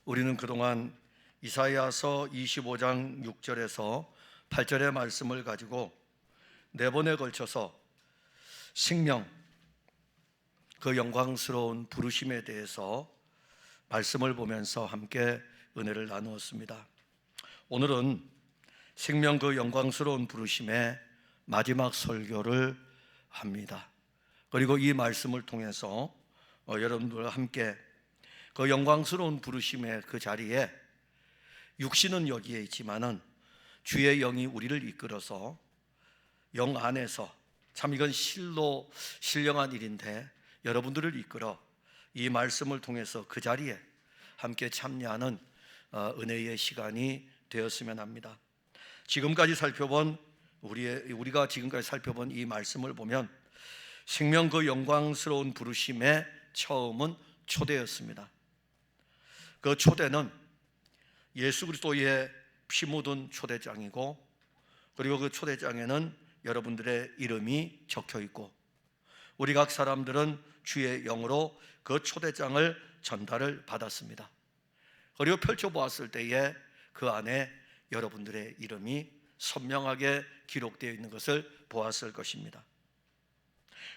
우리는 그동안 이사야서 25장 6절에서 8절의 말씀을 가지고 네 번에 걸쳐서 생명, 그 영광스러운 부르심에 대해서 말씀을 보면서 함께 은혜를 나누었습니다. 오늘은 생명 그 영광스러운 부르심의 마지막 설교를 합니다. 그리고 이 말씀을 통해서 여러분들과 함께 그 영광스러운 부르심의 그 자리에 육신은 여기에 있지만은 주의 영이 우리를 이끌어서 영 안에서, 참 이건 실로 신령한 일인데, 여러분들을 이끌어 이 말씀을 통해서 그 자리에 함께 참여하는 은혜의 시간이 되었으면 합니다. 지금까지 살펴본 우리가 지금까지 살펴본 이 말씀을 보면 생명 그 영광스러운 부르심의 처음은 초대였습니다. 그 초대는 예수 그리스도의 피 묻은 초대장이고, 그리고 그 초대장에는 여러분들의 이름이 적혀 있고, 우리 각 사람들은 주의 영으로 그 초대장을 전달을 받았습니다. 그리고 펼쳐보았을 때에 그 안에 여러분들의 이름이 선명하게 기록되어 있는 것을 보았을 것입니다.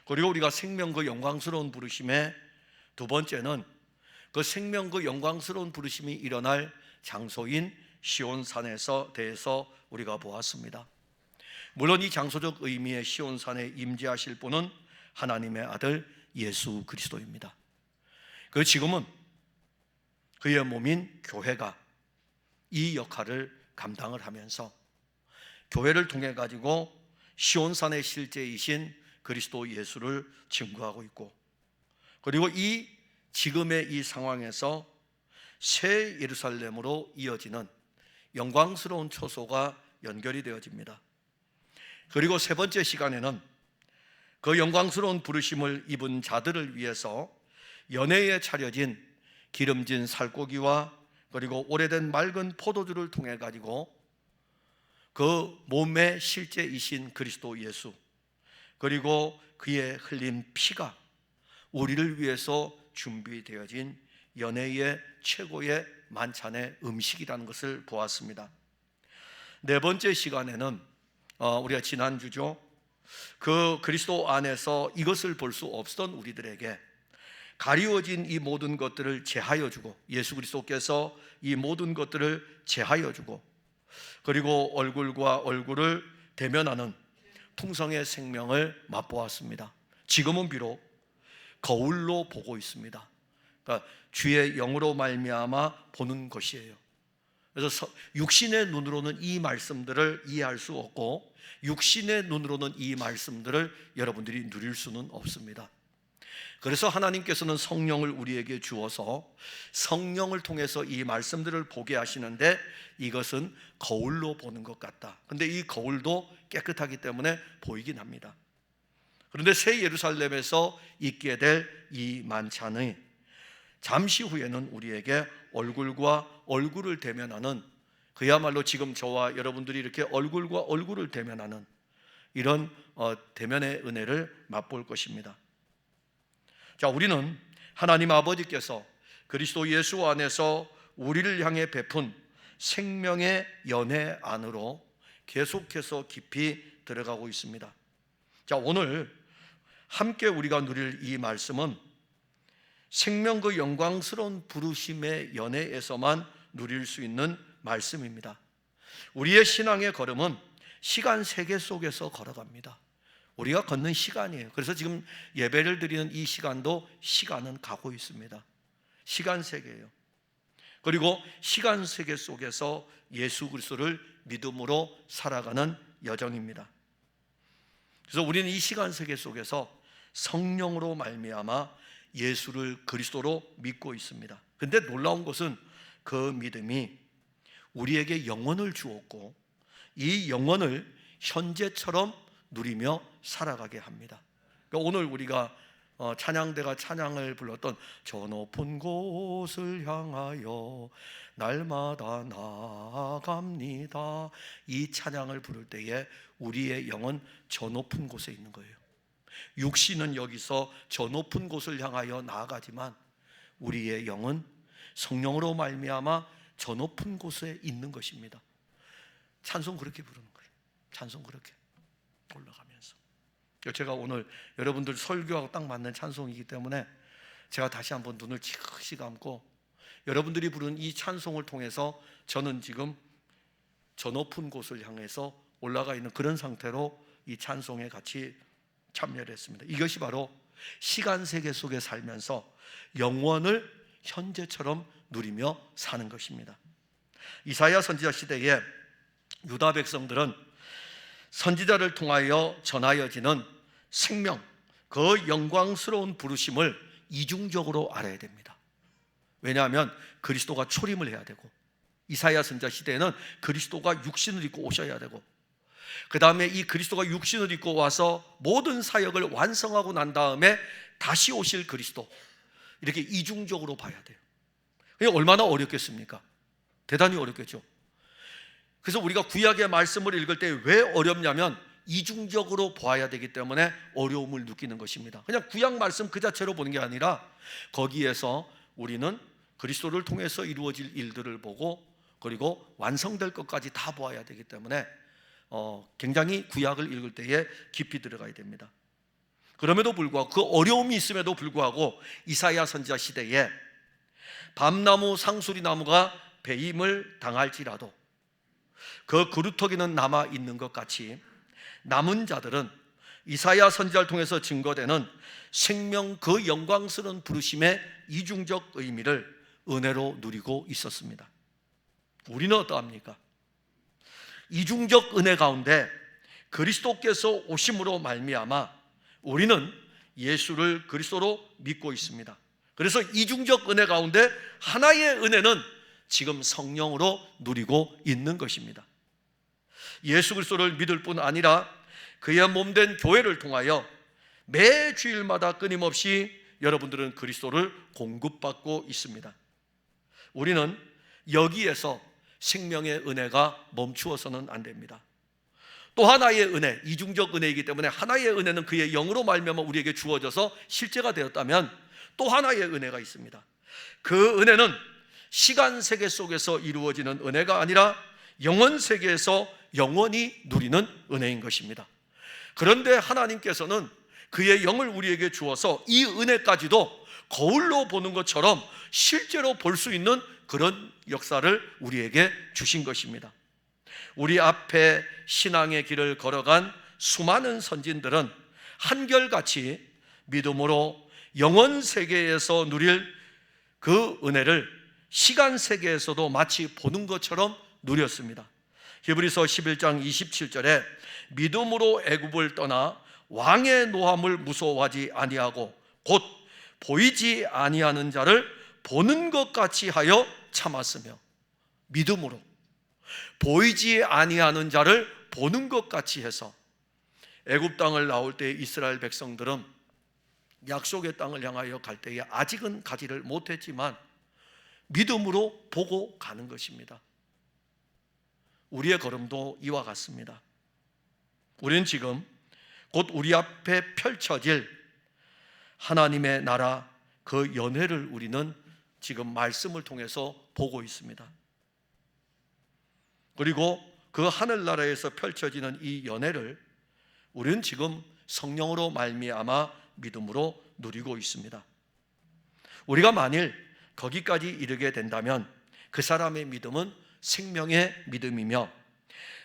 그리고 우리가 생명 그 영광스러운 부르심의 두 번째는 그 생명 그 영광스러운 부르심이 일어날 장소인 시온산에서 대해서 우리가 보았습니다. 물론 이 장소적 의미의 시온산에 임재하실 분은 하나님의 아들 예수 그리스도입니다. 그 지금은 그의 몸인 교회가 이 역할을 감당을 하면서 교회를 통해 가지고 시온산의 실제이신 그리스도 예수를 증거하고 있고, 그리고 이 지금의 이 상황에서 새 예루살렘으로 이어지는 영광스러운 초소가 연결이 되어집니다. 그리고 세 번째 시간에는 그 영광스러운 부르심을 입은 자들을 위해서 연회에 차려진 기름진 살코기와 그리고 오래된 맑은 포도주를 통해 가지고 그 몸의 실제이신 그리스도 예수, 그리고 그의 흘린 피가 우리를 위해서 준비되어진 연회의 최고의 만찬의 음식이라는 것을 보았습니다. 네 번째 시간에는 우리가 지난주죠, 그 그리스도 안에서 이것을 볼 수 없었던 우리들에게 가리워진 이 모든 것들을 제하여 주고, 예수 그리스도께서 이 모든 것들을 제하여 주고, 그리고 얼굴과 얼굴을 대면하는 풍성의 생명을 맛보았습니다. 지금은 비록 거울로 보고 있습니다. 그러니까 주의 영으로 말미암아 보는 것이에요. 그래서 육신의 눈으로는 이 말씀들을 이해할 수 없고, 육신의 눈으로는 이 말씀들을 여러분들이 누릴 수는 없습니다. 그래서 하나님께서는 성령을 우리에게 주어서 성령을 통해서 이 말씀들을 보게 하시는데, 이것은 거울로 보는 것 같다. 근데 이 거울도 깨끗하기 때문에 보이긴 합니다. 그런데 새 예루살렘에서 있게 될 이 만찬의 잠시 후에는 우리에게 얼굴과 얼굴을 대면하는, 그야말로 지금 저와 여러분들이 이렇게 얼굴과 얼굴을 대면하는 이런 대면의 은혜를 맛볼 것입니다. 자, 우리는 하나님 아버지께서 그리스도 예수 안에서 우리를 향해 베푼 생명의 연회 안으로 계속해서 깊이 들어가고 있습니다. 자, 오늘 함께 우리가 누릴 이 말씀은 생명 그 영광스러운 부르심의 연회에서만 누릴 수 있는 말씀입니다. 우리의 신앙의 걸음은 시간 세계 속에서 걸어갑니다. 우리가 걷는 시간이에요. 그래서 지금 예배를 드리는 이 시간도 시간은 가고 있습니다. 시간 세계예요. 그리고 시간 세계 속에서 예수 그리스도를 믿음으로 살아가는 여정입니다. 그래서 우리는 이 시간 세계 속에서 성령으로 말미암아 예수를 그리스도로 믿고 있습니다. 그런데 놀라운 것은 그 믿음이 우리에게 영혼을 주었고, 이 영혼을 현재처럼 누리며 살아가게 합니다. 그러니까 오늘 우리가 찬양대가 찬양을 불렀던 저 높은 곳을 향하여 날마다 나아갑니다, 이 찬양을 부를 때에 우리의 영은 저 높은 곳에 있는 거예요. 육신은 여기서 저 높은 곳을 향하여 나아가지만 우리의 영은 성령으로 말미암아 저 높은 곳에 있는 것입니다. 찬송 그렇게 부르는 거예요. 찬송 그렇게 올라가면서. 제가 오늘 여러분들 설교하고 딱 맞는 찬송이기 때문에 제가 다시 한번 눈을 지그시 감고 여러분들이 부르는 이 찬송을 통해서 저는 지금 저 높은 곳을 향해서 올라가 있는 그런 상태로 이 찬송에 같이 참여를 했습니다. 이것이 바로 시간 세계 속에 살면서 영원을 현재처럼 누리며 사는 것입니다. 이사야 선지자 시대에 유다 백성들은 선지자를 통하여 전하여지는 생명, 그 영광스러운 부르심을 이중적으로 알아야 됩니다. 왜냐하면 그리스도가 초림을 해야 되고, 이사야 선지자 시대에는 그리스도가 육신을 입고 오셔야 되고, 그 다음에 이 그리스도가 육신을 입고 와서 모든 사역을 완성하고 난 다음에 다시 오실 그리스도, 이렇게 이중적으로 봐야 돼요. 그게 얼마나 어렵겠습니까? 대단히 어렵겠죠. 그래서 우리가 구약의 말씀을 읽을 때 왜 어렵냐면 이중적으로 보아야 되기 때문에 어려움을 느끼는 것입니다. 그냥 구약 말씀 그 자체로 보는 게 아니라 거기에서 우리는 그리스도를 통해서 이루어질 일들을 보고 그리고 완성될 것까지 다 보아야 되기 때문에 굉장히 구약을 읽을 때에 깊이 들어가야 됩니다. 그럼에도 불구하고 그 어려움이 있음에도 불구하고 이사야 선지자 시대에 밤나무 상수리나무가 배임을 당할지라도 그 그루터기는 남아 있는 것 같이 남은 자들은 이사야 선지자를 통해서 증거되는 생명 그 영광스러운 부르심의 이중적 의미를 은혜로 누리고 있었습니다. 우리는 어떠합니까? 이중적 은혜 가운데 그리스도께서 오심으로 말미암아 우리는 예수를 그리스도로 믿고 있습니다. 그래서 이중적 은혜 가운데 하나의 은혜는 지금 성령으로 누리고 있는 것입니다. 예수 그리스도를 믿을 뿐 아니라 그의 몸된 교회를 통하여 매 주일마다 끊임없이 여러분들은 그리스도를 공급받고 있습니다. 우리는 여기에서 생명의 은혜가 멈추어서는 안 됩니다. 또 하나의 은혜, 이중적 은혜이기 때문에 하나의 은혜는 그의 영으로 말미암아 우리에게 주어져서 실제가 되었다면 또 하나의 은혜가 있습니다. 그 은혜는 시간 세계 속에서 이루어지는 은혜가 아니라 영원 세계에서 영원히 누리는 은혜인 것입니다. 그런데 하나님께서는 그의 영을 우리에게 주어서 이 은혜까지도 거울로 보는 것처럼 실제로 볼 수 있는 그런 역사를 우리에게 주신 것입니다. 우리 앞에 신앙의 길을 걸어간 수많은 선진들은 한결같이 믿음으로 영원 세계에서 누릴 그 은혜를 시간 세계에서도 마치 보는 것처럼 누렸습니다. 히브리서 11장 27절에 믿음으로 애굽을 떠나 왕의 노함을 무서워하지 아니하고 곧 보이지 아니하는 자를 보는 것 같이 하여 참았으며, 믿음으로 보이지 아니하는 자를 보는 것 같이 해서 애굽 땅을 나올 때 이스라엘 백성들은 약속의 땅을 향하여 갈 때에 아직은 가지를 못했지만 믿음으로 보고 가는 것입니다. 우리의 걸음도 이와 같습니다. 우리는 지금 곧 우리 앞에 펼쳐질 하나님의 나라 그 연회를 우리는 지금 말씀을 통해서 보고 있습니다. 그리고 그 하늘나라에서 펼쳐지는 이 연회를 우리는 지금 성령으로 말미암아 믿음으로 누리고 있습니다. 우리가 만일 거기까지 이르게 된다면 그 사람의 믿음은 생명의 믿음이며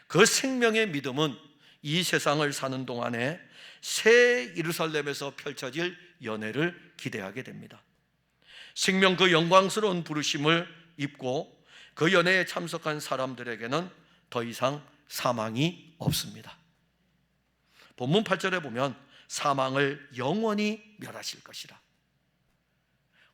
그 생명의 믿음은 이 세상을 사는 동안에 새 예루살렘에서 펼쳐질 연회를 기대하게 됩니다. 생명 그 영광스러운 부르심을 입고 그 연회에 참석한 사람들에게는 더 이상 사망이 없습니다. 본문 8절에 보면 사망을 영원히 멸하실 것이라.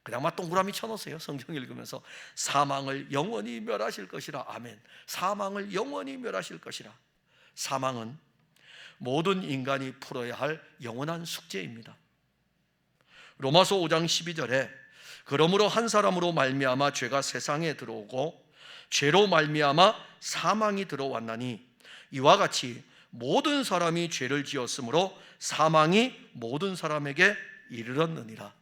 그냥 막 동그라미 쳐놓으세요. 성경 읽으면서 사망을 영원히 멸하실 것이라. 아멘. 사망을 영원히 멸하실 것이라. 사망은 모든 인간이 풀어야 할 영원한 숙제입니다. 로마서 5장 12절에 그러므로 한 사람으로 말미암아 죄가 세상에 들어오고 죄로 말미암아 사망이 들어왔나니 이와 같이 모든 사람이 죄를 지었으므로 사망이 모든 사람에게 이르렀느니라.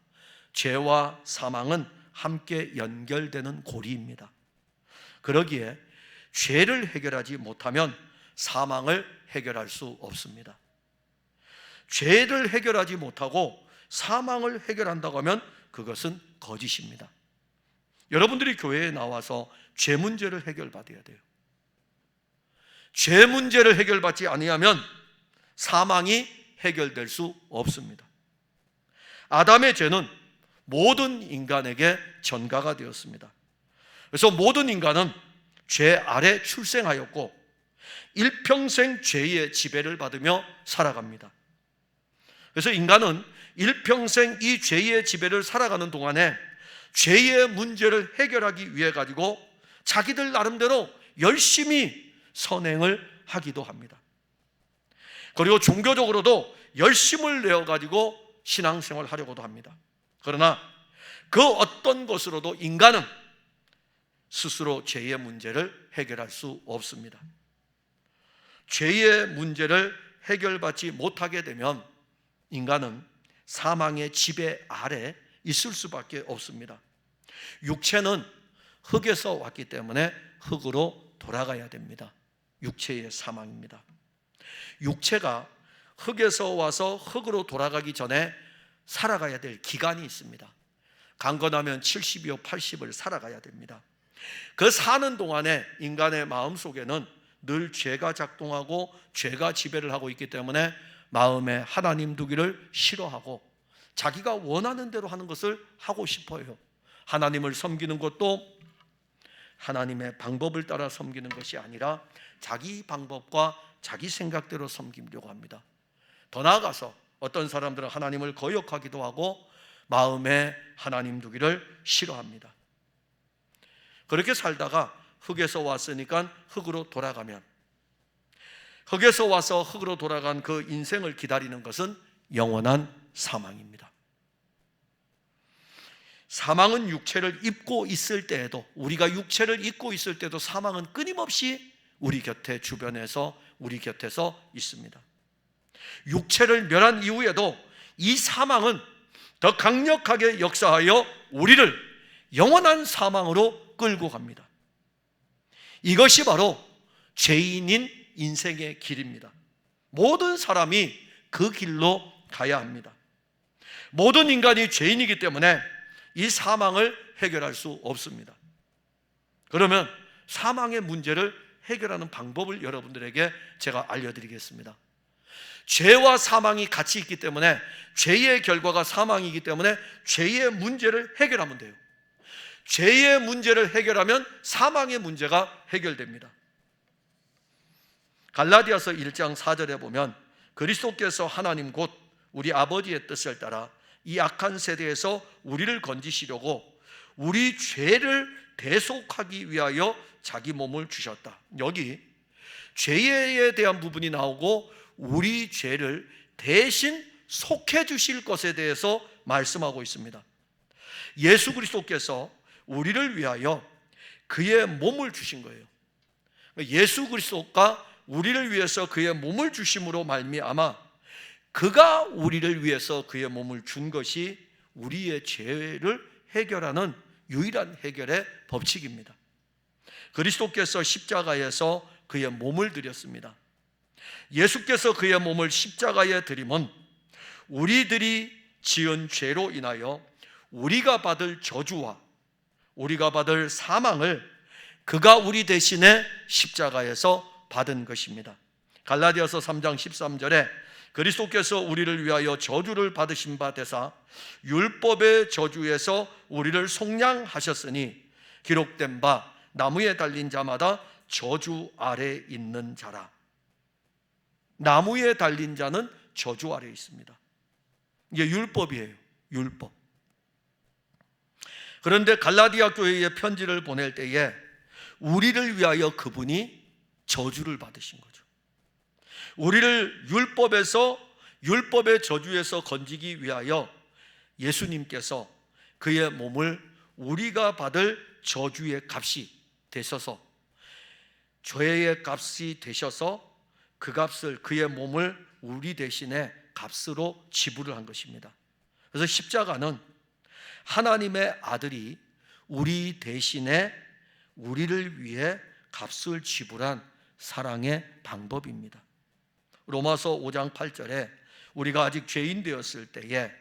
죄와 사망은 함께 연결되는 고리입니다. 그러기에 죄를 해결하지 못하면 사망을 해결할 수 없습니다. 죄를 해결하지 못하고 사망을 해결한다고 하면 그것은 거짓입니다. 여러분들이 교회에 나와서 죄 문제를 해결받아야 돼요. 죄 문제를 해결받지 아니하면 사망이 해결될 수 없습니다. 아담의 죄는 모든 인간에게 전가가 되었습니다. 그래서 모든 인간은 죄 아래 출생하였고 일평생 죄의 지배를 받으며 살아갑니다. 그래서 인간은 일평생 이 죄의 지배를 살아가는 동안에 죄의 문제를 해결하기 위해 가지고 자기들 나름대로 열심히 선행을 하기도 합니다. 그리고 종교적으로도 열심을 내어 가지고 신앙생활을 하려고도 합니다. 그러나 그 어떤 것으로도 인간은 스스로 죄의 문제를 해결할 수 없습니다. 죄의 문제를 해결받지 못하게 되면 인간은 사망의 지배 아래 있을 수밖에 없습니다. 육체는 흙에서 왔기 때문에 흙으로 돌아가야 됩니다. 육체의 사망입니다. 육체가 흙에서 와서 흙으로 돌아가기 전에 살아가야 될 기간이 있습니다. 강건하면 70이요 80을 살아가야 됩니다. 그 사는 동안에 인간의 마음속에는 늘 죄가 작동하고 죄가 지배를 하고 있기 때문에 마음에 하나님 두기를 싫어하고 자기가 원하는 대로 하는 것을 하고 싶어요. 하나님을 섬기는 것도 하나님의 방법을 따라 섬기는 것이 아니라 자기 방법과 자기 생각대로 섬기려고 합니다. 더 나아가서 어떤 사람들은 하나님을 거역하기도 하고 마음에 하나님 두기를 싫어합니다. 그렇게 살다가 흙에서 왔으니까 흙으로 돌아가면 흙에서 와서 흙으로 돌아간 그 인생을 기다리는 것은 영원한 사망입니다. 사망은 육체를 입고 있을 때에도, 우리가 육체를 입고 있을 때도 사망은 끊임없이 우리 곁에, 주변에서, 우리 곁에서 있습니다. 육체를 멸한 이후에도 이 사망은 더 강력하게 역사하여 우리를 영원한 사망으로 끌고 갑니다. 이것이 바로 죄인인 인생의 길입니다. 모든 사람이 그 길로 가야 합니다. 모든 인간이 죄인이기 때문에 이 사망을 해결할 수 없습니다. 그러면 사망의 문제를 해결하는 방법을 여러분들에게 제가 알려드리겠습니다. 죄와 사망이 같이 있기 때문에, 죄의 결과가 사망이기 때문에 죄의 문제를 해결하면 돼요. 죄의 문제를 해결하면 사망의 문제가 해결됩니다. 갈라디아서 1장 4절에 보면 그리스도께서 하나님 곧 우리 아버지의 뜻을 따라 이 악한 세대에서 우리를 건지시려고 우리 죄를 대속하기 위하여 자기 몸을 주셨다. 여기 죄에 대한 부분이 나오고 우리 죄를 대신 속해 주실 것에 대해서 말씀하고 있습니다. 예수 그리스도께서 우리를 위하여 그의 몸을 주신 거예요. 예수 그리스도가 우리를 위해서 그의 몸을 주심으로 말미암아 그가 우리를 위해서 그의 몸을 준 것이 우리의 죄를 해결하는 유일한 해결의 법칙입니다. 그리스도께서 십자가에서 그의 몸을 드렸습니다. 예수께서 그의 몸을 십자가에 드림은 우리들이 지은 죄로 인하여 우리가 받을 저주와 우리가 받을 사망을 그가 우리 대신에 십자가에서 받은 것입니다. 갈라디아서 3장 13절에 그리스도께서 우리를 위하여 저주를 받으신 바 되사 율법의 저주에서 우리를 속량하셨으니 기록된 바 나무에 달린 자마다 저주 아래 있는 자라. 나무에 달린 자는 저주 아래 있습니다. 이게 율법이에요. 율법. 그런데 갈라디아 교회에 편지를 보낼 때에 우리를 위하여 그분이 저주를 받으신 거죠. 우리를 율법의 저주에서 건지기 위하여 예수님께서 그의 몸을 우리가 받을 저주의 값이 되셔서, 죄의 값이 되셔서 그 값을, 그의 몸을 우리 대신에 값으로 지불을 한 것입니다. 그래서 십자가는 하나님의 아들이 우리 대신에 우리를 위해 값을 지불한 사랑의 방법입니다. 로마서 5장 8절에 우리가 아직 죄인 되었을 때에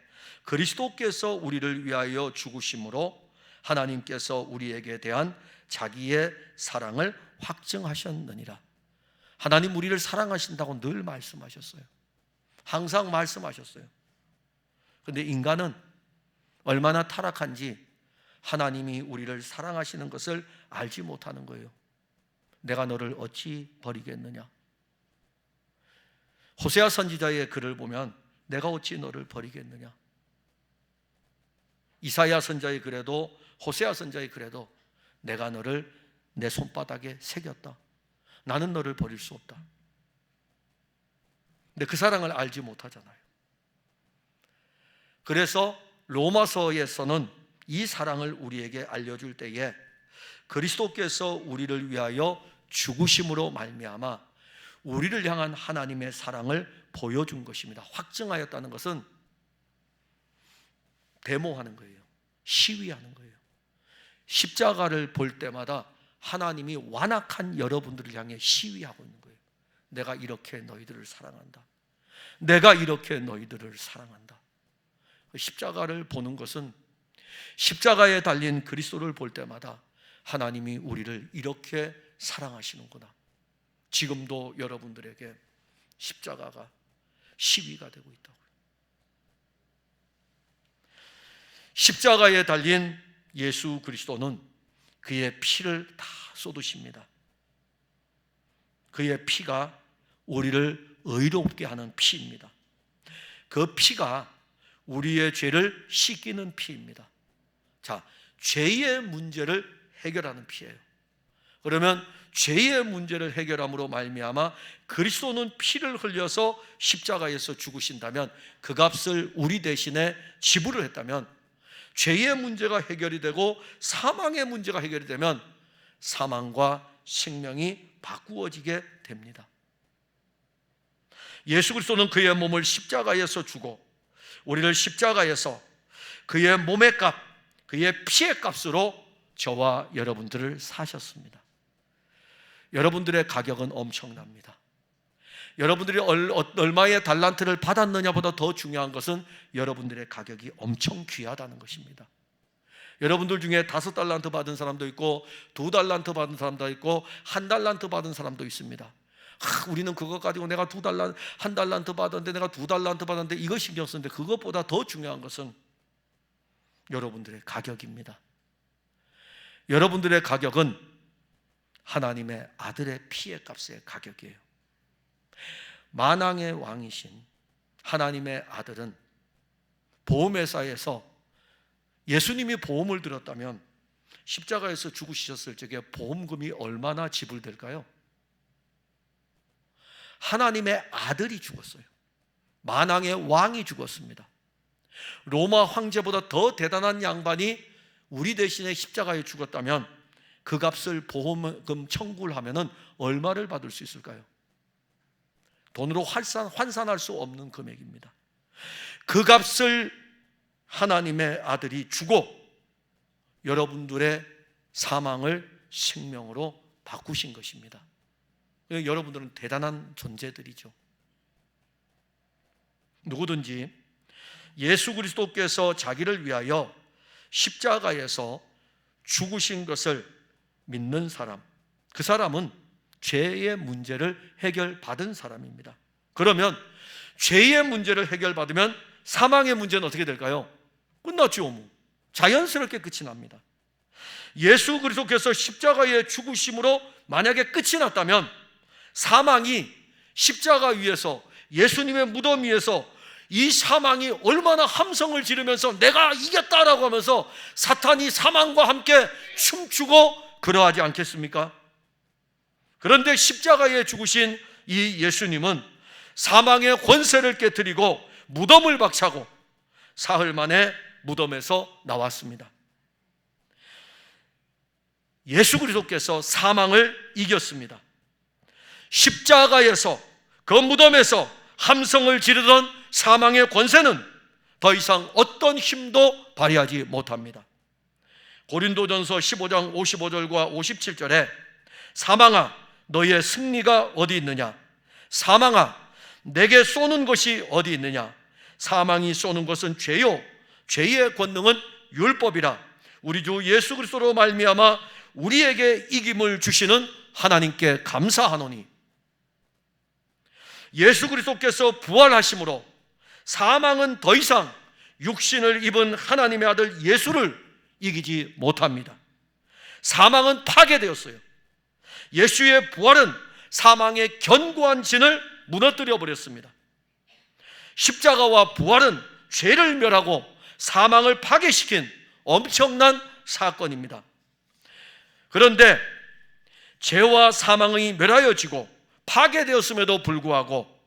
그리스도께서 우리를 위하여 죽으심으로 하나님께서 우리에게 대한 자기의 사랑을 확증하셨느니라. 하나님 우리를 사랑하신다고 늘 말씀하셨어요. 항상 말씀하셨어요. 그런데 인간은 얼마나 타락한지 하나님이 우리를 사랑하시는 것을 알지 못하는 거예요. 내가 너를 어찌 버리겠느냐. 호세아 선지자의 글을 보면 내가 어찌 너를 버리겠느냐. 이사야 선지자의 글에도, 호세아 선지자의 글에도 내가 너를 내 손바닥에 새겼다. 나는 너를 버릴 수 없다. 근데 그 사랑을 알지 못하잖아요. 그래서 로마서에서는 이 사랑을 우리에게 알려줄 때에 그리스도께서 우리를 위하여 죽으심으로 말미암아 우리를 향한 하나님의 사랑을 보여준 것입니다. 확증하였다는 것은 데모하는 거예요. 시위하는 거예요. 십자가를 볼 때마다 하나님이 완악한 여러분들을 향해 시위하고 있는 거예요. 내가 이렇게 너희들을 사랑한다. 내가 이렇게 너희들을 사랑한다. 십자가를 보는 것은 십자가에 달린 그리스도를 볼 때마다 하나님이 우리를 이렇게 사랑하시는구나. 지금도 여러분들에게 십자가가 시위가 되고 있다고요. 십자가에 달린 예수 그리스도는 그의 피를 다 쏟으십니다. 그의 피가 우리를 의롭게 하는 피입니다. 그 피가 우리의 죄를 씻기는 피입니다. 자, 죄의 문제를 해결하는 피예요. 그러면 죄의 문제를 해결함으로 말미암아 그리스도는 피를 흘려서 십자가에서 죽으신다면, 그 값을 우리 대신에 지불을 했다면 죄의 문제가 해결이 되고 사망의 문제가 해결이 되면 사망과 생명이 바꾸어지게 됩니다. 예수 그리스도는 그의 몸을 십자가에서 주고 우리를 십자가에서 그의 몸의 값, 그의 피의 값으로 저와 여러분들을 사셨습니다. 여러분들의 가격은 엄청납니다. 여러분들이 얼마의 달란트를 받았느냐보다 더 중요한 것은 여러분들의 가격이 엄청 귀하다는 것입니다. 여러분들 중에 5달란트 받은 사람도 있고 2달란트 받은 사람도 있고 1달란트 받은 사람도 있습니다. 우리는 그거 가지고 내가 1달란트 받았는데 내가 2달란트 받았는데 이거 신경 쓰는데, 그것보다 더 중요한 것은 여러분들의 가격입니다. 여러분들의 가격은 하나님의 아들의 피의 값의 가격이에요. 만왕의 왕이신 하나님의 아들은 보험회사에서 예수님이 보험을 들었다면 십자가에서 죽으셨을 적에 보험금이 얼마나 지불될까요? 하나님의 아들이 죽었어요. 만왕의 왕이 죽었습니다. 로마 황제보다 더 대단한 양반이 우리 대신에 십자가에 죽었다면 그 값을 보험금 청구를 하면 얼마를 받을 수 있을까요? 돈으로 환산할 수 없는 금액입니다. 그 값을 하나님의 아들이 주고 여러분들의 사망을 생명으로 바꾸신 것입니다. 여러분들은 대단한 존재들이죠. 누구든지 예수 그리스도께서 자기를 위하여 십자가에서 죽으신 것을 믿는 사람, 그 사람은 죄의 문제를 해결받은 사람입니다. 그러면 죄의 문제를 해결받으면 사망의 문제는 어떻게 될까요? 끝났죠. 자연스럽게 끝이 납니다. 예수 그리스도께서 십자가에 죽으심으로 만약에 끝이 났다면 사망이 십자가 위에서, 예수님의 무덤 위에서 이 사망이 얼마나 함성을 지르면서 내가 이겼다라고 하면서 사탄이 사망과 함께 춤추고 그러하지 않겠습니까? 그런데 십자가에 죽으신 이 예수님은 사망의 권세를 깨뜨리고 무덤을 박차고 사흘 만에 무덤에서 나왔습니다. 예수 그리스도께서 사망을 이겼습니다. 십자가에서, 그 무덤에서 함성을 지르던 사망의 권세는 더 이상 어떤 힘도 발휘하지 못합니다. 고린도전서 15장 55절과 57절에 사망아 너희의 승리가 어디 있느냐, 사망아 내게 쏘는 것이 어디 있느냐, 사망이 쏘는 것은 죄요 죄의 권능은 율법이라. 우리 주 예수 그리스도로 말미암아 우리에게 이김을 주시는 하나님께 감사하노니. 예수 그리스도께서 부활하심으로 사망은 더 이상 육신을 입은 하나님의 아들 예수를 이기지 못합니다. 사망은 파괴되었어요. 예수의 부활은 사망의 견고한 진을 무너뜨려 버렸습니다. 십자가와 부활은 죄를 멸하고 사망을 파괴시킨 엄청난 사건입니다. 그런데 죄와 사망이 멸하여지고 파괴되었음에도 불구하고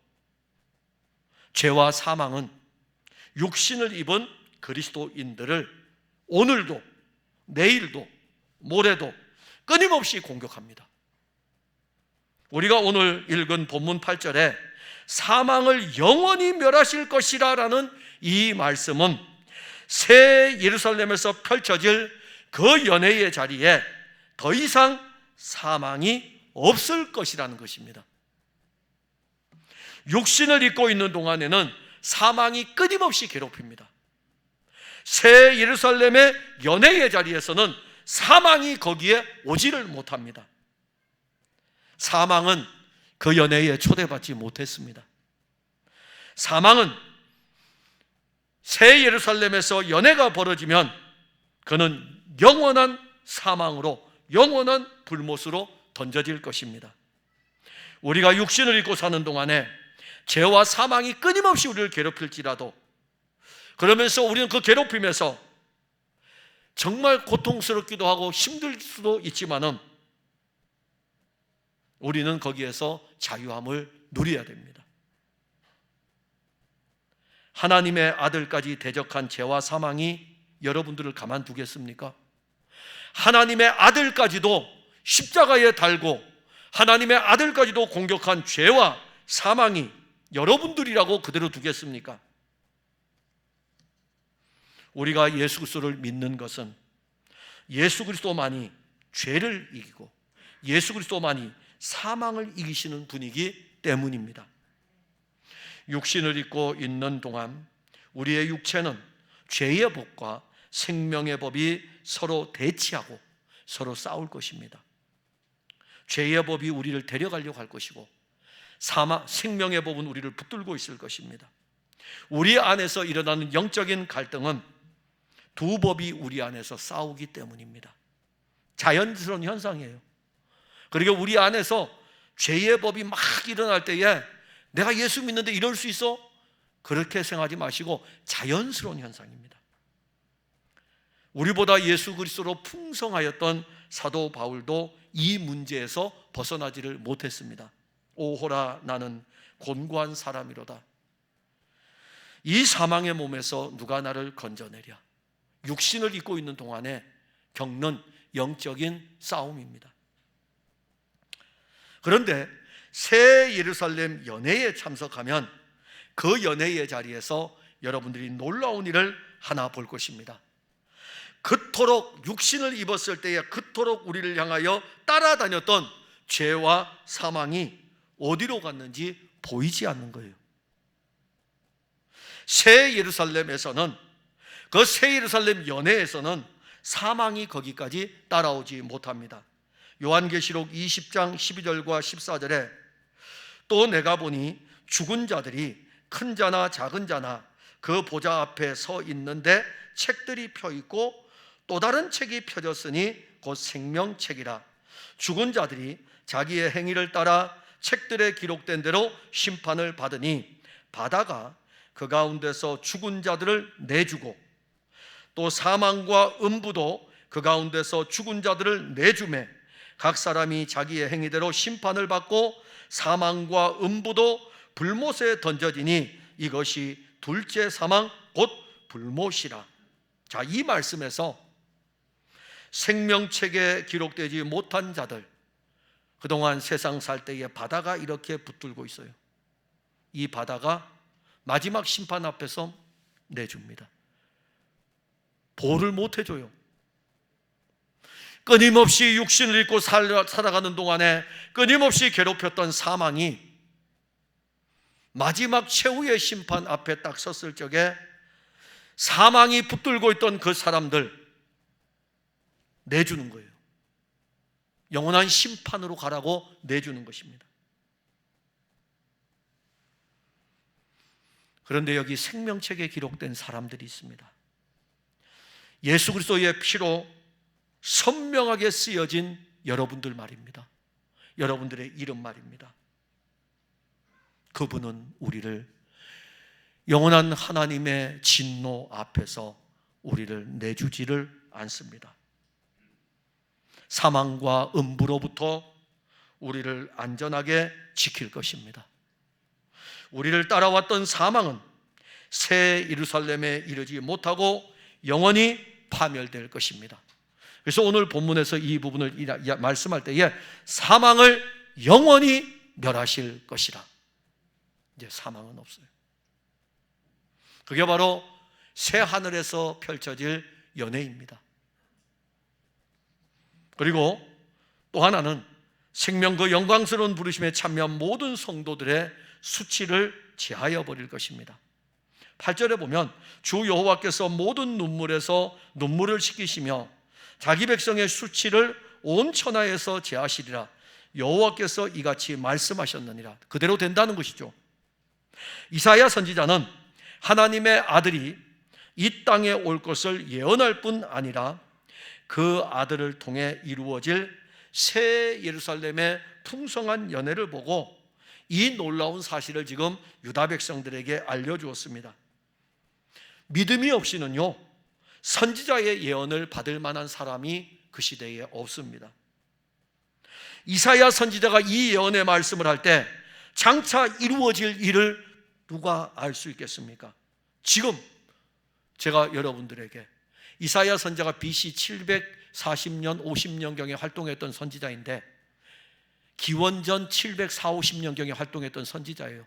죄와 사망은 육신을 입은 그리스도인들을 오늘도 내일도 모레도 끊임없이 공격합니다. 우리가 오늘 읽은 본문 8절에 사망을 영원히 멸하실 것이라 라는 이 말씀은 새 예루살렘에서 펼쳐질 그 연회의 자리에 더 이상 사망이 없을 것이라는 것입니다. 육신을 입고 있는 동안에는 사망이 끊임없이 괴롭힙니다. 새 예루살렘의 연회의 자리에서는 사망이 거기에 오지를 못합니다. 사망은 그 연회에 초대받지 못했습니다. 사망은 새 예루살렘에서 연회가 벌어지면 그는 영원한 사망으로, 영원한 불못으로 던져질 것입니다. 우리가 육신을 입고 사는 동안에 죄와 사망이 끊임없이 우리를 괴롭힐지라도, 그러면서 우리는 그 괴롭힘에서 정말 고통스럽기도 하고 힘들 수도 있지만은 우리는 거기에서 자유함을 누려야 됩니다. 하나님의 아들까지 대적한 죄와 사망이 여러분들을 가만두겠습니까? 하나님의 아들까지도 십자가에 달고 하나님의 아들까지도 공격한 죄와 사망이 여러분들이라고 그대로 두겠습니까? 우리가 예수 그리스도를 믿는 것은 예수 그리스도만이 죄를 이기고 예수 그리스도만이 사망을 이기시는 분이기 때문입니다. 육신을 입고 있는 동안 우리의 육체는 죄의 법과 생명의 법이 서로 대치하고 서로 싸울 것입니다. 죄의 법이 우리를 데려가려고 할 것이고 생명의 법은 우리를 붙들고 있을 것입니다. 우리 안에서 일어나는 영적인 갈등은 두 법이 우리 안에서 싸우기 때문입니다. 자연스러운 현상이에요. 그리고 우리 안에서 죄의 법이 막 일어날 때에 내가 예수 믿는데 이럴 수 있어? 그렇게 생각하지 마시고 자연스러운 현상입니다. 우리보다 예수 그리스도로 풍성하였던 사도 바울도 이 문제에서 벗어나지를 못했습니다. 오호라 나는 곤고한 사람이로다. 이 사망의 몸에서 누가 나를 건져내랴. 육신을 입고 있는 동안에 겪는 영적인 싸움입니다. 그런데 새 예루살렘 연회에 참석하면 그 연회의 자리에서 여러분들이 놀라운 일을 하나 볼 것입니다. 그토록 육신을 입었을 때에 그토록 우리를 향하여 따라다녔던 죄와 사망이 어디로 갔는지 보이지 않는 거예요. 새 예루살렘에서는, 그 새 예루살렘 연회에서는 사망이 거기까지 따라오지 못합니다. 요한계시록 20장 12절과 14절에 또 내가 보니 죽은 자들이 큰 자나 작은 자나 그 보좌 앞에 서 있는데 책들이 펴 있고 또 다른 책이 펴졌으니 곧 생명책이라. 죽은 자들이 자기의 행위를 따라 책들에 기록된 대로 심판을 받으니 바다가 그 가운데서 죽은 자들을 내주고 또 사망과 음부도 그 가운데서 죽은 자들을 내주매 각 사람이 자기의 행위대로 심판을 받고 사망과 음부도 불못에 던져지니 이것이 둘째 사망 곧 불못이라. 자, 이 말씀에서 생명책에 기록되지 못한 자들, 그동안 세상 살 때에 바다가 이렇게 붙들고 있어요. 이 바다가 마지막 심판 앞에서 내줍니다. 보호를 못 해줘요. 끊임없이 육신을 입고 살아가는 동안에 끊임없이 괴롭혔던 사망이 마지막 최후의 심판 앞에 딱 섰을 적에 사망이 붙들고 있던 그 사람들 내주는 거예요. 영원한 심판으로 가라고 내주는 것입니다. 그런데 여기 생명책에 기록된 사람들이 있습니다. 예수 그리스도의 피로 선명하게 쓰여진 여러분들 말입니다. 여러분들의 이름 말입니다. 그분은 우리를 영원한 하나님의 진노 앞에서 우리를 내주지를 않습니다. 사망과 음부로부터 우리를 안전하게 지킬 것입니다. 우리를 따라왔던 사망은 새 예루살렘에 이르지 못하고 영원히 파멸될 것입니다. 그래서 오늘 본문에서 이 부분을 말씀할 때에 사망을 영원히 멸하실 것이라. 이제 사망은 없어요. 그게 바로 새 하늘에서 펼쳐질 연회입니다. 그리고 또 하나는 생명 그 영광스러운 부르심에 참여한 모든 성도들의 수치를 제하여 버릴 것입니다. 8절에 보면 주 여호와께서 모든 눈물에서 눈물을 씻기시며 자기 백성의 수치를 온 천하에서 제하시리라. 여호와께서 이같이 말씀하셨느니라. 그대로 된다는 것이죠. 이사야 선지자는 하나님의 아들이 이 땅에 올 것을 예언할 뿐 아니라 그 아들을 통해 이루어질 새 예루살렘의 풍성한 연회를 보고 이 놀라운 사실을 지금 유다 백성들에게 알려주었습니다. 믿음이 없이는요, 선지자의 예언을 받을 만한 사람이 그 시대에 없습니다. 이사야 선지자가 이 예언의 말씀을 할 때 장차 이루어질 일을 누가 알 수 있겠습니까? 지금 제가 여러분들에게 이사야 선지자가 BC 740년, 50년경에 활동했던 선지자인데 기원전 740, 50년경에 활동했던 선지자예요.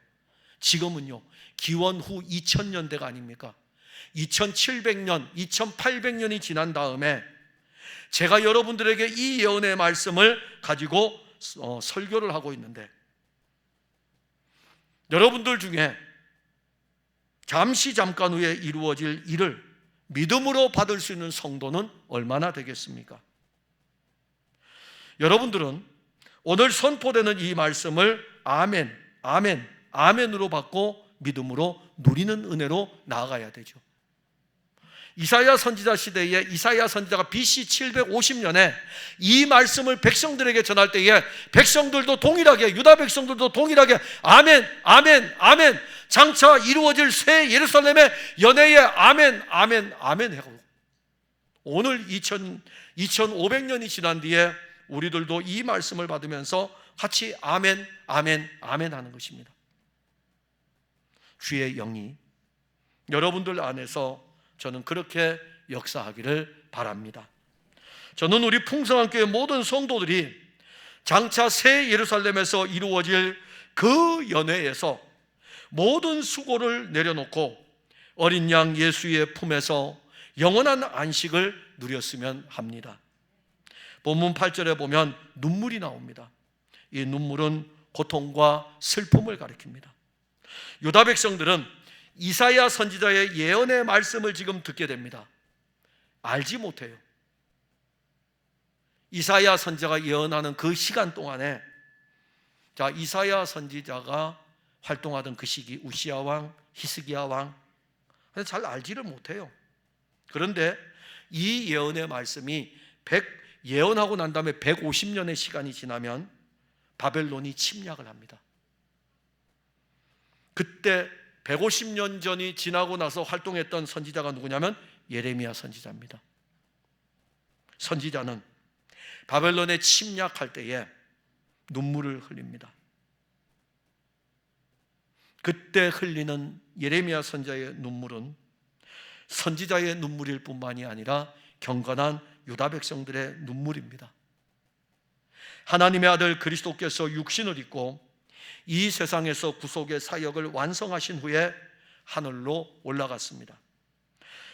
지금은요, 기원 후 2000년대가 아닙니까? 2700년, 2800년이 지난 다음에 제가 여러분들에게 이 예언의 말씀을 가지고 설교를 하고 있는데, 여러분들 중에 잠깐 후에 이루어질 일을 믿음으로 받을 수 있는 성도는 얼마나 되겠습니까? 여러분들은 오늘 선포되는 이 말씀을 아멘, 아멘, 아멘으로 받고 믿음으로 누리는 은혜로 나아가야 되죠. 이사야 선지자 시대에 이사야 선지자가 BC 750년에 이 말씀을 백성들에게 전할 때에 백성들도 동일하게, 유다 백성들도 동일하게 아멘, 아멘, 아멘, 장차 이루어질 새 예루살렘의 연회에 아멘, 아멘, 아멘 하고, 오늘 2500년이 지난 뒤에 우리들도 이 말씀을 받으면서 같이 아멘, 아멘, 아멘 하는 것입니다. 주의 영이 여러분들 안에서 저는 그렇게 역사하기를 바랍니다. 저는 우리 풍성한 교회 모든 성도들이 장차 새 예루살렘에서 이루어질 그 연회에서 모든 수고를 내려놓고 어린 양 예수의 품에서 영원한 안식을 누렸으면 합니다. 본문 8절에 보면 눈물이 나옵니다. 이 눈물은 고통과 슬픔을 가리킵니다. 유다 백성들은 이사야 선지자의 예언의 말씀을 지금 듣게 됩니다. 알지 못해요. 이사야 선지자가 예언하는 그 시간 동안에, 자, 이사야 선지자가 활동하던 그 시기 우시야 왕, 히스기야 왕, 잘 알지를 못해요. 그런데 이 예언의 말씀이 예언하고 난 다음에 150년의 시간이 지나면 바벨론이 침략을 합니다. 그때 150년 전이 지나고 나서 활동했던 선지자가 누구냐면 예레미야 선지자입니다. 선지자는 바벨론에 침략할 때에 눈물을 흘립니다. 그때 흘리는 예레미야 선지자의 눈물은 선지자의 눈물일 뿐만이 아니라 경건한 유다 백성들의 눈물입니다. 하나님의 아들 그리스도께서 육신을 입고 이 세상에서 구속의 사역을 완성하신 후에 하늘로 올라갔습니다.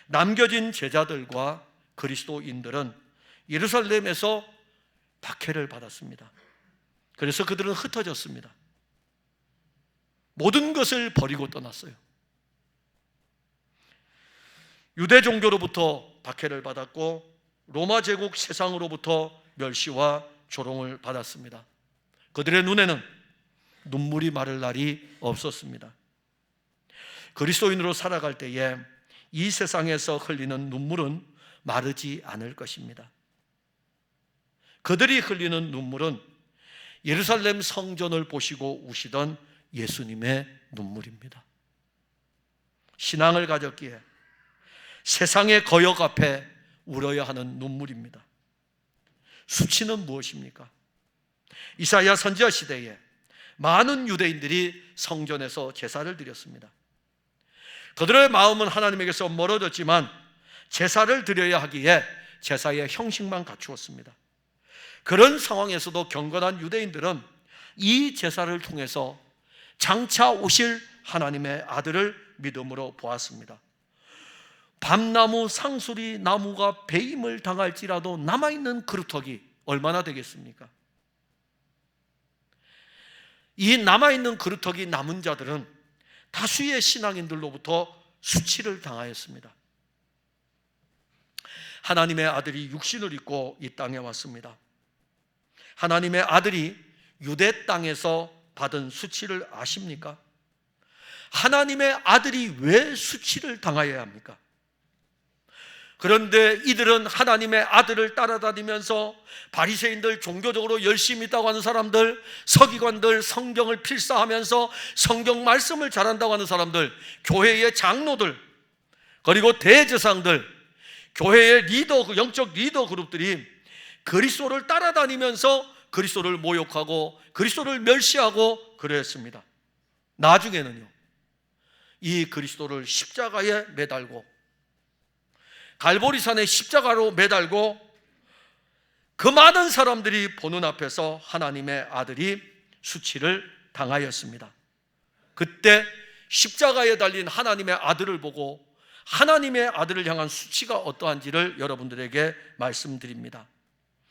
남겨진 제자들과 그리스도인들은 예루살렘에서 박해를 받았습니다. 그래서 그들은 흩어졌습니다. 모든 것을 버리고 떠났어요. 유대 종교로부터 박해를 받았고 로마 제국 세상으로부터 멸시와 조롱을 받았습니다. 그들의 눈에는 눈물이 마를 날이 없었습니다. 그리스도인으로 살아갈 때에 이 세상에서 흘리는 눈물은 마르지 않을 것입니다. 그들이 흘리는 눈물은 예루살렘 성전을 보시고 우시던 예수님의 눈물입니다. 신앙을 가졌기에 세상의 거역 앞에 울어야 하는 눈물입니다. 수치는 무엇입니까? 이사야 선지자 시대에 많은 유대인들이 성전에서 제사를 드렸습니다. 그들의 마음은 하나님에게서 멀어졌지만 제사를 드려야 하기에 제사의 형식만 갖추었습니다. 그런 상황에서도 경건한 유대인들은 이 제사를 통해서 장차 오실 하나님의 아들을 믿음으로 보았습니다. 밤나무 상수리 나무가 배임을 당할지라도 남아있는 그루터기 얼마나 되겠습니까? 이 남아있는 그루터기 남은 자들은 다수의 신앙인들로부터 수치를 당하였습니다. 하나님의 아들이 육신을 입고 이 땅에 왔습니다. 하나님의 아들이 유대 땅에서 받은 수치를 아십니까? 하나님의 아들이 왜 수치를 당하여야 합니까? 그런데 이들은 하나님의 아들을 따라다니면서 바리새인들, 종교적으로 열심히 있다고 하는 사람들, 서기관들, 성경을 필사하면서 성경 말씀을 잘한다고 하는 사람들, 교회의 장로들, 그리고 대제사장들, 교회의 리더, 영적 리더 그룹들이 그리스도를 따라다니면서 그리스도를 모욕하고 그리스도를 멸시하고 그랬습니다. 나중에는요, 이 그리스도를 십자가에 매달고 갈보리산의 십자가로 매달고 그 많은 사람들이 보는 앞에서 하나님의 아들이 수치를 당하였습니다. 그때 십자가에 달린 하나님의 아들을 보고 하나님의 아들을 향한 수치가 어떠한지를 여러분들에게 말씀드립니다.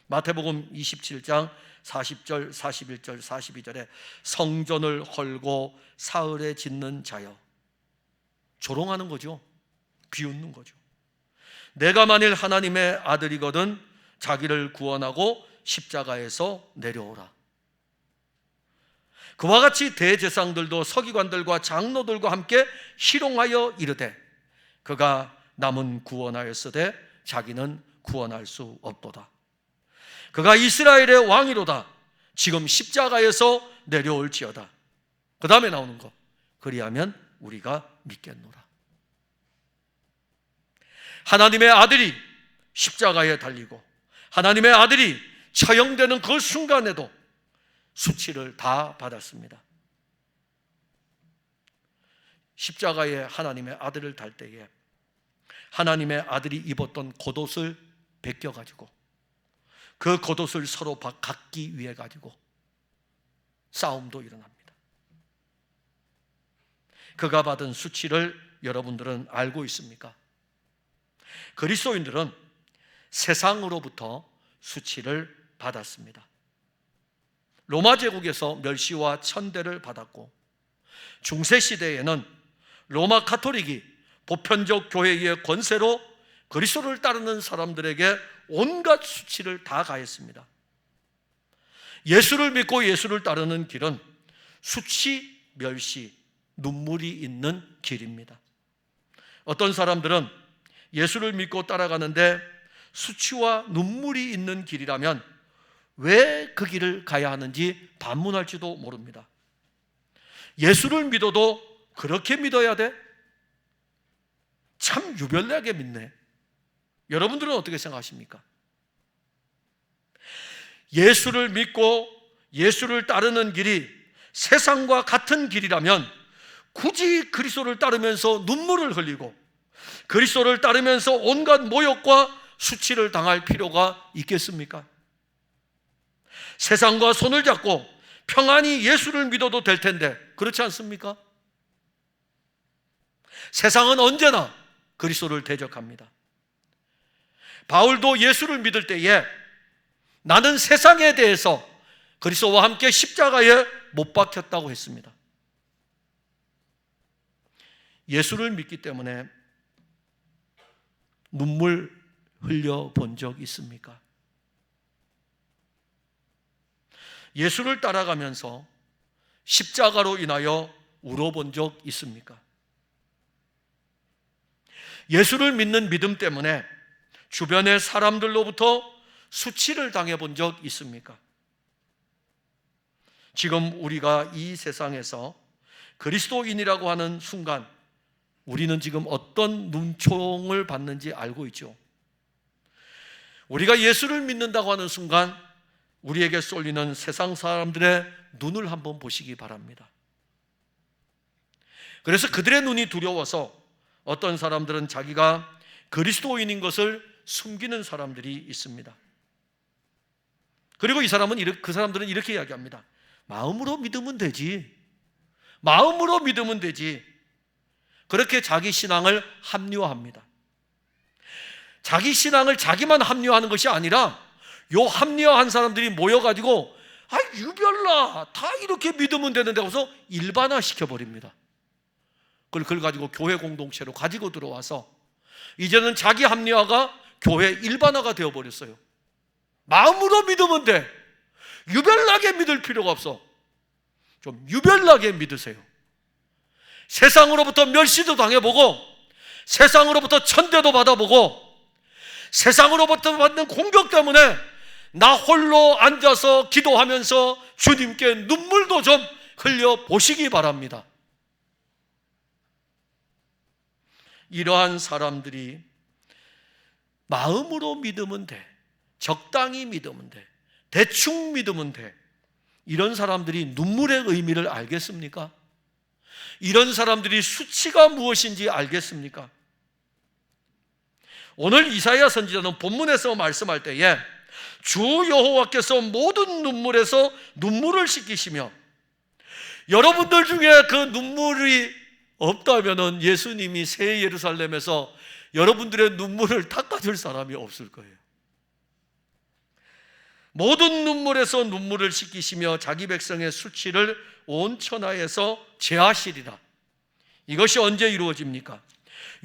마태복음 27장 40절, 41절, 42절에 성전을 헐고 사흘에 짓는 자여, 조롱하는 거죠. 비웃는 거죠. 내가 만일 하나님의 아들이거든 자기를 구원하고 십자가에서 내려오라. 그와 같이 대제사장들도 서기관들과 장로들과 함께 희롱하여 이르되 그가 남은 구원하였으되 자기는 구원할 수 없도다. 그가 이스라엘의 왕이로다. 지금 십자가에서 내려올지어다. 그 다음에 나오는 거, 그리하면 우리가 믿겠노라. 하나님의 아들이 십자가에 달리고 하나님의 아들이 처형되는 그 순간에도 수치를 다 받았습니다. 십자가에 하나님의 아들을 달 때에 하나님의 아들이 입었던 겉옷을 벗겨가지고 그 겉옷을 서로 갖기 위해 가지고 싸움도 일어납니다. 그가 받은 수치를 여러분들은 알고 있습니까? 그리스도인들은 세상으로부터 수치를 받았습니다. 로마 제국에서 멸시와 천대를 받았고 중세시대에는 로마 가톨릭이 보편적 교회의 권세로 그리스도를 따르는 사람들에게 온갖 수치를 다 가했습니다. 예수를 믿고 예수를 따르는 길은 수치, 멸시, 눈물이 있는 길입니다. 어떤 사람들은 예수를 믿고 따라가는데 수치와 눈물이 있는 길이라면 왜 그 길을 가야 하는지 반문할지도 모릅니다. 예수를 믿어도 그렇게 믿어야 돼? 참 유별나게 믿네. 여러분들은 어떻게 생각하십니까? 예수를 믿고 예수를 따르는 길이 세상과 같은 길이라면 굳이 그리스도를 따르면서 눈물을 흘리고 그리스도를 따르면서 온갖 모욕과 수치를 당할 필요가 있겠습니까? 세상과 손을 잡고 평안히 예수를 믿어도 될 텐데 그렇지 않습니까? 세상은 언제나 그리스도를 대적합니다. 바울도 예수를 믿을 때에 나는 세상에 대해서 그리스도와 함께 십자가에 못 박혔다고 했습니다. 예수를 믿기 때문에 눈물 흘려 본 적 있습니까? 예수를 따라가면서 십자가로 인하여 울어본 적 있습니까? 예수를 믿는 믿음 때문에 주변의 사람들로부터 수치를 당해본 적 있습니까? 지금 우리가 이 세상에서 그리스도인이라고 하는 순간 우리는 지금 어떤 눈총을 받는지 알고 있죠. 우리가 예수를 믿는다고 하는 순간 우리에게 쏠리는 세상 사람들의 눈을 한번 보시기 바랍니다. 그래서 그들의 눈이 두려워서 어떤 사람들은 자기가 그리스도인인 것을 숨기는 사람들이 있습니다. 그리고 그 사람들은 이렇게 이야기합니다. 마음으로 믿으면 되지. 마음으로 믿으면 되지. 그렇게 자기 신앙을 합리화합니다. 자기 신앙을 자기만 합리화하는 것이 아니라 요 합리화한 사람들이 모여가지고 유별나 다 이렇게 믿으면 되는데 하고서 일반화시켜버립니다. 그걸 가지고 교회 공동체로 가지고 들어와서 이제는 자기 합리화가 교회 일반화가 되어버렸어요. 마음으로 믿으면 돼. 유별나게 믿을 필요가 없어. 좀 유별나게 믿으세요. 세상으로부터 멸시도 당해보고 세상으로부터 천대도 받아보고 세상으로부터 받는 공격 때문에 나 홀로 앉아서 기도하면서 주님께 눈물도 좀 흘려보시기 바랍니다. 이러한 사람들이 마음으로 믿으면 돼. 적당히 믿으면 돼. 대충 믿으면 돼. 이런 사람들이 눈물의 의미를 알겠습니까? 이런 사람들이 수치가 무엇인지 알겠습니까? 오늘 이사야 선지자는 본문에서 말씀할 때에 주 여호와께서 모든 눈물에서 눈물을 씻기시며 여러분들 중에 그 눈물이 없다면 예수님이 새 예루살렘에서 여러분들의 눈물을 닦아줄 사람이 없을 거예요. 모든 눈물에서 눈물을 씻기시며 자기 백성의 수치를 온 천하에서 제하시리라. 이것이 언제 이루어집니까?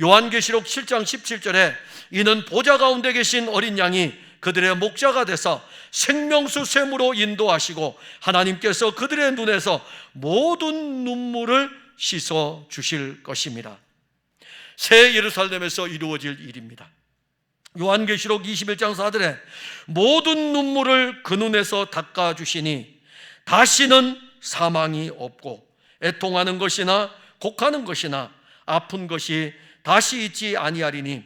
요한계시록 7장 17절에 이는 보좌 가운데 계신 어린 양이 그들의 목자가 되사 생명수 샘으로 인도하시고 하나님께서 그들의 눈에서 모든 눈물을 씻어 주실 것입니다. 새 예루살렘에서 이루어질 일입니다. 요한계시록 21장 4절에 모든 눈물을 그 눈에서 닦아주시니 다시는 사망이 없고 애통하는 것이나 곡하는 것이나 아픈 것이 다시 있지 아니하리니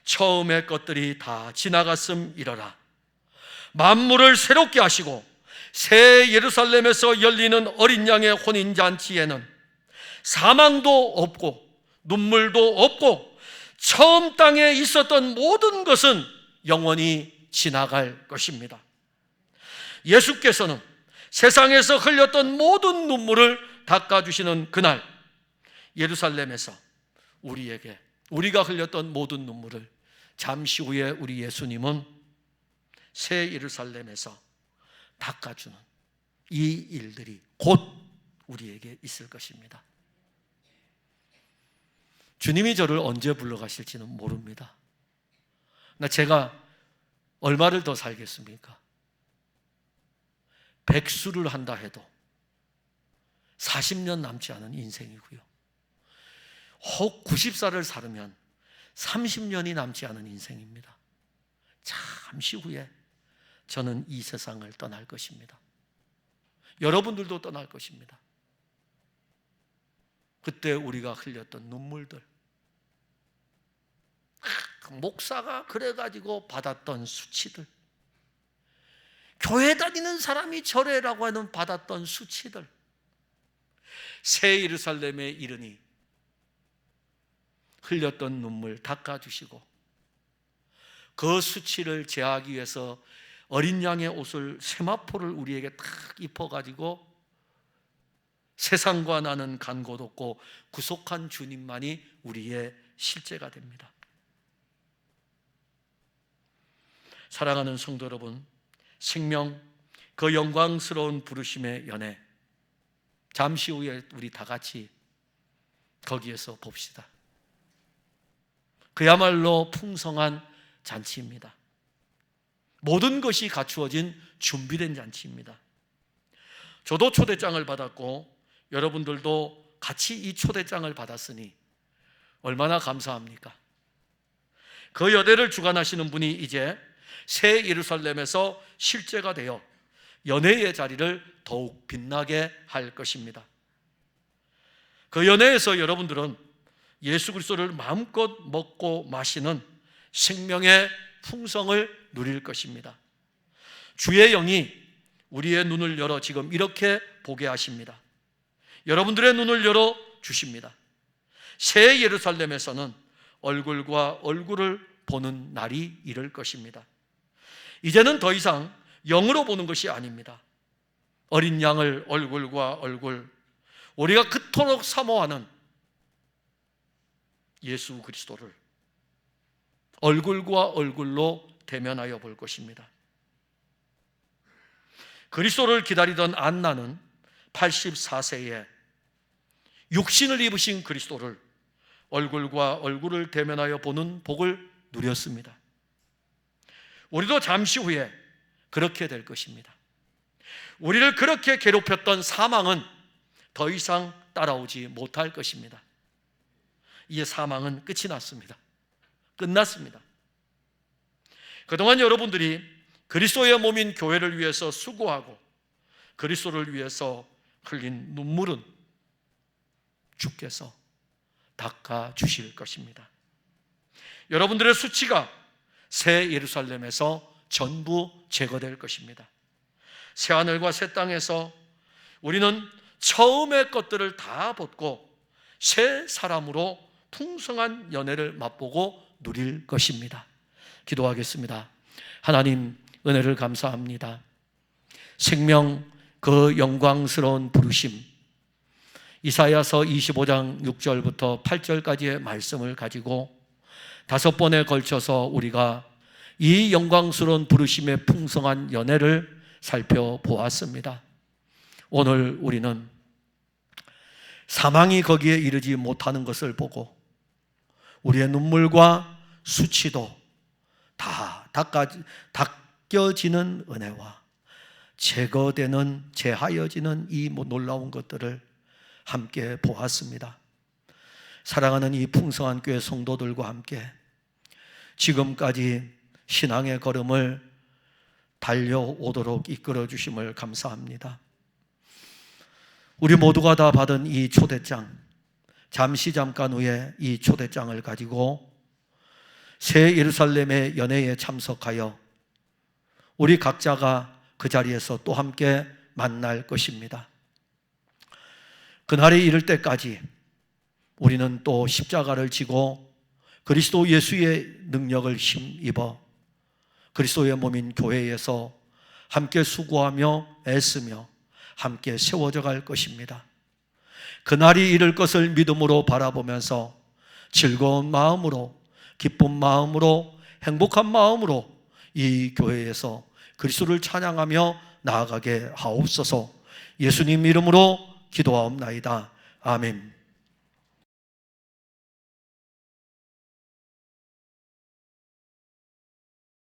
처음의 것들이 다 지나갔음이러라. 만물을 새롭게 하시고 새 예루살렘에서 열리는 어린 양의 혼인잔치에는 사망도 없고 눈물도 없고 처음 땅에 있었던 모든 것은 영원히 지나갈 것입니다. 예수께서는 세상에서 흘렸던 모든 눈물을 닦아주시는 그날 예루살렘에서 우리가 흘렸던 모든 눈물을 잠시 후에 우리 예수님은 새 예루살렘에서 닦아주는 이 일들이 곧 우리에게 있을 것입니다. 주님이 저를 언제 불러가실지는 모릅니다. 제가 얼마를 더 살겠습니까? 백수를 한다 해도 40년 남지 않은 인생이고요. 혹 90살을 살으면 30년이 남지 않은 인생입니다. 잠시 후에 저는 이 세상을 떠날 것입니다. 여러분들도 떠날 것입니다. 그때 우리가 흘렸던 눈물들, 목사가 그래가지고 받았던 수치들, 교회 다니는 사람이 저래라고 하는 받았던 수치들, 새 예루살렘에 이르니 흘렸던 눈물 닦아주시고 그 수치를 제하기 위해서 어린 양의 옷을 세마포를 우리에게 탁 입혀가지고 세상과 나는 간 곳 없고 구속한 주님만이 우리의 실제가 됩니다. 사랑하는 성도 여러분, 생명 그 영광스러운 부르심의 연회, 잠시 후에 우리 다 같이 거기에서 봅시다. 그야말로 풍성한 잔치입니다. 모든 것이 갖추어진 준비된 잔치입니다. 저도 초대장을 받았고 여러분들도 같이 이 초대장을 받았으니 얼마나 감사합니까? 그 연회를 주관하시는 분이 이제 새 예루살렘에서 실제가 되어 연회의 자리를 더욱 빛나게 할 것입니다. 그 연회에서 여러분들은 예수 그리스도를 마음껏 먹고 마시는 생명의 풍성을 누릴 것입니다. 주의 영이 우리의 눈을 열어 지금 이렇게 보게 하십니다. 여러분들의 눈을 열어 주십니다. 새 예루살렘에서는 얼굴과 얼굴을 보는 날이 이를 것입니다. 이제는 더 이상 영으로 보는 것이 아닙니다. 어린 양을 얼굴과 얼굴, 우리가 그토록 사모하는 예수 그리스도를 얼굴과 얼굴로 대면하여 볼 것입니다. 그리스도를 기다리던 안나는 84세에 육신을 입으신 그리스도를 얼굴과 얼굴을 대면하여 보는 복을 누렸습니다. 우리도 잠시 후에 그렇게 될 것입니다. 우리를 그렇게 괴롭혔던 사망은 더 이상 따라오지 못할 것입니다. 이제 사망은 끝이 났습니다. 끝났습니다. 그동안 여러분들이 그리스도의 몸인 교회를 위해서 수고하고 그리스도를 위해서 흘린 눈물은 주께서 닦아주실 것입니다. 여러분들의 수치가 새 예루살렘에서 전부 제거될 것입니다. 새 하늘과 새 땅에서 우리는 처음의 것들을 다 벗고 새 사람으로 풍성한 연회를 맛보고 누릴 것입니다. 기도하겠습니다. 하나님, 은혜를 감사합니다. 생명 그 영광스러운 부르심, 이사야서 25장 6절부터 8절까지의 말씀을 가지고 5번에 걸쳐서 우리가 이 영광스러운 부르심의 풍성한 연회를 살펴보았습니다. 오늘 우리는 사망이 거기에 이르지 못하는 것을 보고 우리의 눈물과 수치도 다 닦여지는 은혜와 제거되는, 제하여지는 이 놀라운 것들을 함께 보았습니다. 사랑하는 이 풍성한 교회 성도들과 함께 지금까지 신앙의 걸음을 달려오도록 이끌어 주심을 감사합니다. 우리 모두가 다 받은 이 초대장, 잠깐 후에 이 초대장을 가지고 새 예루살렘의 연회에 참석하여 우리 각자가 그 자리에서 또 함께 만날 것입니다. 그날이 이를 때까지 우리는 또 십자가를 지고 그리스도 예수의 능력을 힘입어 그리스도의 몸인 교회에서 함께 수고하며 애쓰며 함께 세워져 갈 것입니다. 그날이 이를 것을 믿음으로 바라보면서 즐거운 마음으로, 기쁜 마음으로, 행복한 마음으로 이 교회에서 그리스도를 찬양하며 나아가게 하옵소서. 예수님 이름으로 기도하옵나이다. 아멘.